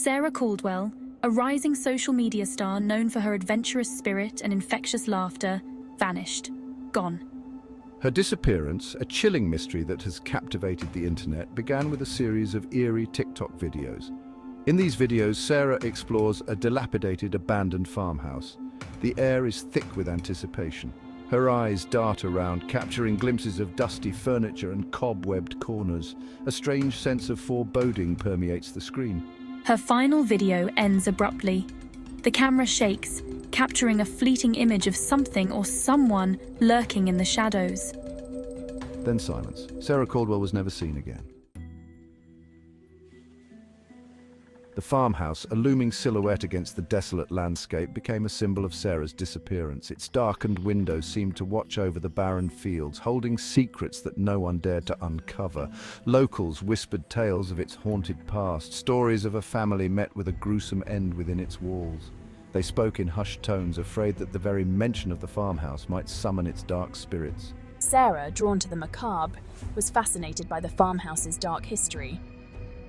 Sarah Caldwell, a rising social media star known for her adventurous spirit and infectious laughter, vanished. Gone. Her disappearance, a chilling mystery that has captivated the internet, began with a series of eerie TikTok videos. In these videos, Sarah explores a dilapidated, abandoned farmhouse. The air is thick with anticipation. Her eyes dart around, capturing glimpses of dusty furniture and cobwebbed corners. A strange sense of foreboding permeates the screen. Her final video ends abruptly. The camera shakes, capturing a fleeting image of something or someone lurking in the shadows. Then silence. Sarah Caldwell was never seen again. The farmhouse, a looming silhouette against the desolate landscape, became a symbol of Sarah's disappearance. Its darkened windows seemed to watch over the barren fields, holding secrets that no one dared to uncover. Locals whispered tales of its haunted past, stories of a family met with a gruesome end within its walls. They spoke in hushed tones, afraid that the very mention of the farmhouse might summon its dark spirits. Sarah, drawn to the macabre, was fascinated by the farmhouse's dark history.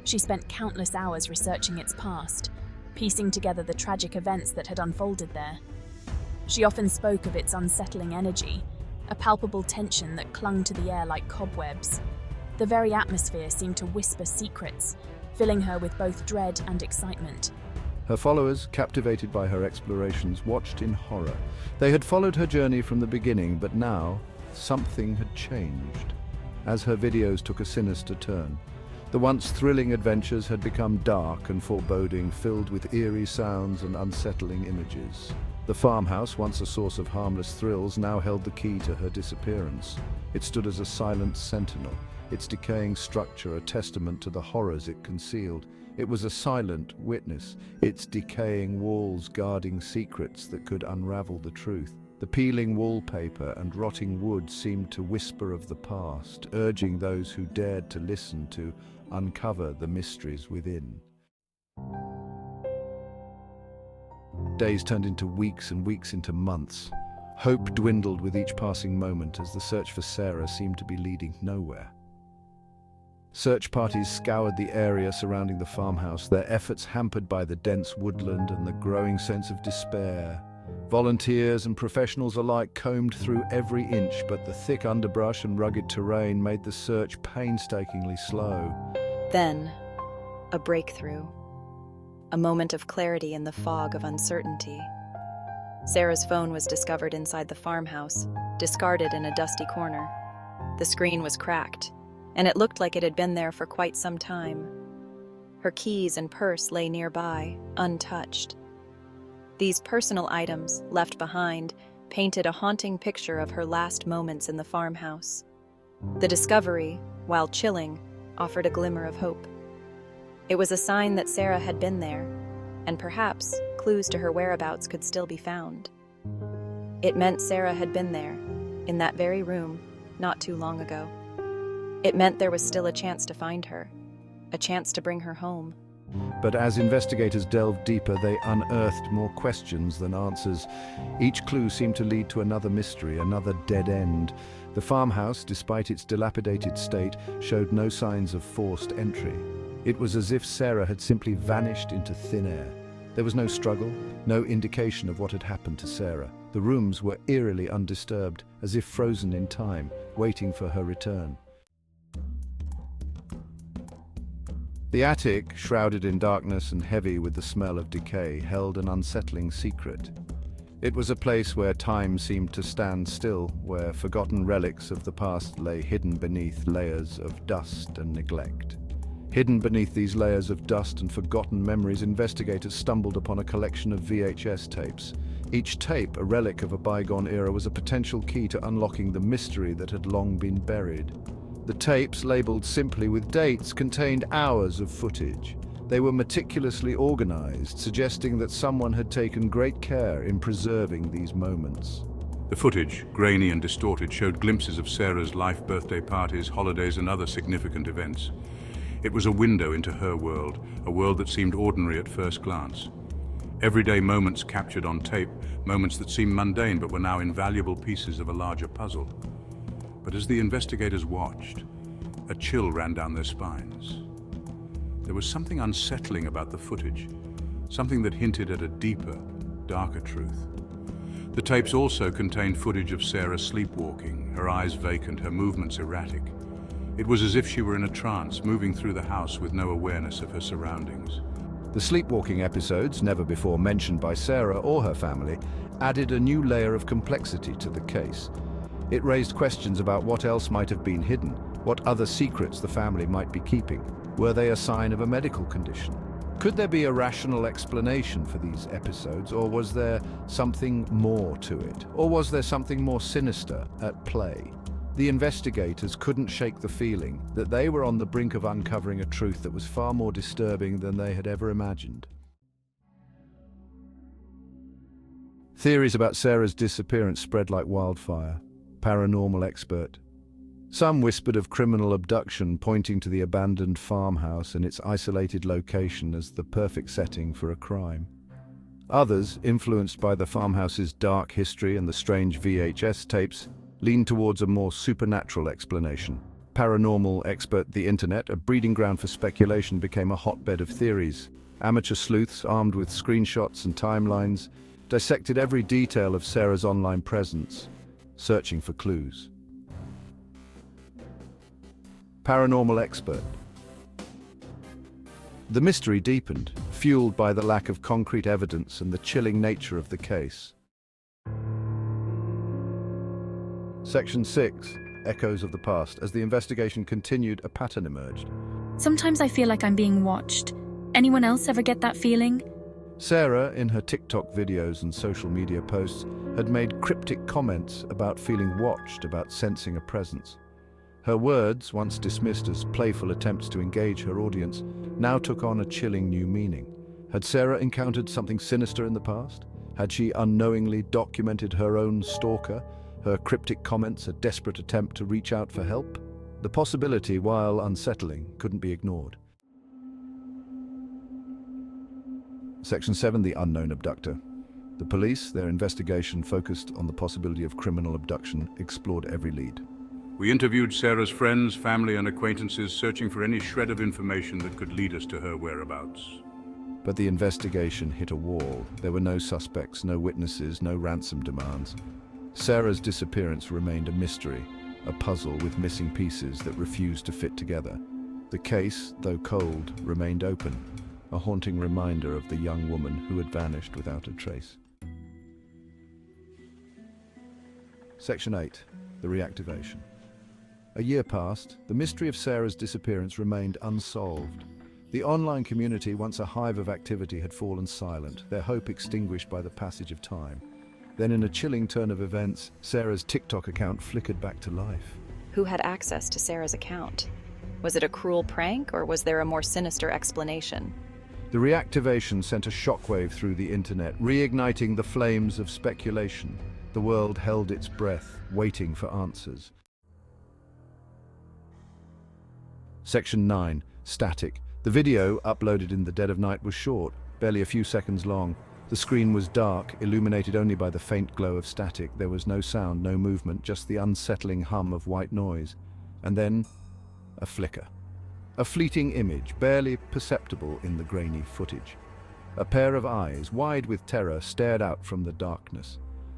She spent countless hours researching its past, piecing together the tragic events that had unfolded there. She often spoke of its unsettling energy, a palpable tension that clung to the air like cobwebs. The very atmosphere seemed to whisper secrets, filling her with both dread and excitement. Her followers, captivated by her explorations, watched in horror. They had followed her journey from the beginning, but now something had changed. As her videos took a sinister turn, the once thrilling adventures had become dark and foreboding, filled with eerie sounds and unsettling images. The farmhouse, once a source of harmless thrills, now held the key to her disappearance. It stood as a silent sentinel, its decaying structure a testament to the horrors it concealed. It was a silent witness, its decaying walls guarding secrets that could unravel the truth. The peeling wallpaper and rotting wood seemed to whisper of the past, urging those who dared to listen to uncover the mysteries within. Days turned into weeks and weeks into months. Hope dwindled with each passing moment as the search for Sarah seemed to be leading nowhere. Search parties scoured the area surrounding the farmhouse, their efforts hampered by the dense woodland and the growing sense of despair. Volunteers and professionals alike combed through every inch, but the thick underbrush and rugged terrain made the search painstakingly slow. Then, a breakthrough. A moment of clarity in the fog of uncertainty. Sarah's phone was discovered inside the farmhouse, discarded in a dusty corner. The screen was cracked, and it looked like it had been there for quite some time. Her keys and purse lay nearby, untouched. These personal items, left behind, painted a haunting picture of her last moments in the farmhouse. The discovery, while chilling, offered a glimmer of hope. It was a sign that Sarah had been there, and perhaps clues to her whereabouts could still be found. It meant Sarah had been there, in that very room, not too long ago. It meant there was still a chance to find her, a chance to bring her home. But as investigators delved deeper, they unearthed more questions than answers. Each clue seemed to lead to another mystery, another dead end. The farmhouse, despite its dilapidated state, showed no signs of forced entry. It was as if Sarah had simply vanished into thin air. There was no struggle, no indication of what had happened to Sarah. The rooms were eerily undisturbed, as if frozen in time, waiting for her return. The attic, shrouded in darkness and heavy with the smell of decay, held an unsettling secret. It was a place where time seemed to stand still, where forgotten relics of the past lay hidden beneath layers of dust and neglect. Hidden beneath these layers of dust and forgotten memories, investigators stumbled upon a collection of VHS tapes. Each tape, a relic of a bygone era, was a potential key to unlocking the mystery that had long been buried. The tapes, labeled simply with dates, contained hours of footage. They were meticulously organized, suggesting that someone had taken great care in preserving these moments. The footage, grainy and distorted, showed glimpses of Sarah's life, birthday parties, holidays, and other significant events. It was a window into her world, a world that seemed ordinary at first glance. Everyday moments captured on tape, moments that seemed mundane but were now invaluable pieces of a larger puzzle. But as the investigators watched, a chill ran down their spines. There was something unsettling about the footage, something that hinted at a deeper, darker truth. The tapes also contained footage of Sarah sleepwalking, her eyes vacant, her movements erratic. It was as if she were in a trance, moving through the house with no awareness of her surroundings. The sleepwalking episodes, never before mentioned by Sarah or her family, added a new layer of complexity to the case. It raised questions about what else might have been hidden, what other secrets the family might be keeping. Were they a sign of a medical condition? Could there be a rational explanation for these episodes, or was there something more to it? Or was there something more sinister at play? The investigators couldn't shake the feeling that they were on the brink of uncovering a truth that was far more disturbing than they had ever imagined. Theories about Sarah's disappearance spread like wildfire. Paranormal expert. Some whispered of criminal abduction, pointing to the abandoned farmhouse and its isolated location as the perfect setting for a crime. Others, influenced by the farmhouse's dark history and the strange VHS tapes, leaned towards a more supernatural explanation. Paranormal expert the internet, a breeding ground for speculation, became a hotbed of theories. Amateur sleuths, armed with screenshots and timelines, dissected every detail of Sarah's online presence, searching for clues. Paranormal expert. The mystery deepened, fueled by the lack of concrete evidence and the chilling nature of the case. Section 6. Echoes of the past. As the investigation continued, a pattern emerged. Sometimes I feel like I'm being watched. Anyone else ever get that feeling? Sarah, in her TikTok videos and social media posts, had made cryptic comments about feeling watched, about sensing a presence. Her words, once dismissed as playful attempts to engage her audience, now took on a chilling new meaning. Had Sarah encountered something sinister in the past? Had she unknowingly documented her own stalker, her cryptic comments a desperate attempt to reach out for help? The possibility, while unsettling, couldn't be ignored. Section 7. The unknown abductor. The police, their investigation focused on the possibility of criminal abduction, explored every lead. We interviewed Sarah's friends, family, and acquaintances, searching for any shred of information that could lead us to her whereabouts. But the investigation hit a wall. There were no suspects, no witnesses, no ransom demands. Sarah's disappearance remained a mystery, a puzzle with missing pieces that refused to fit together. The case, though cold, remained open, a haunting reminder of the young woman who had vanished without a trace. Section 8. The reactivation. A year passed, the mystery of Sarah's disappearance remained unsolved. The online community, once a hive of activity, had fallen silent, their hope extinguished by the passage of time. Then, in a chilling turn of events, Sarah's TikTok account flickered back to life. Who had access to Sarah's account? Was it a cruel prank, or was there a more sinister explanation? The reactivation sent a shockwave through the internet, reigniting the flames of speculation. The world held its breath, waiting for answers. Section 9. Static. The video, uploaded in the dead of night, was short, barely a few seconds long. The screen was dark, illuminated only by the faint glow of static. There was no sound, no movement, just the unsettling hum of white noise. And then, a flicker. A fleeting image, barely perceptible in the grainy footage. A pair of eyes, wide with terror, stared out from the darkness.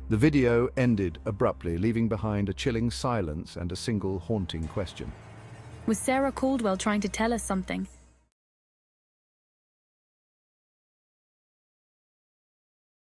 The video ended abruptly, leaving behind a chilling silence and a single haunting question. Was Sarah Caldwell trying to tell us something?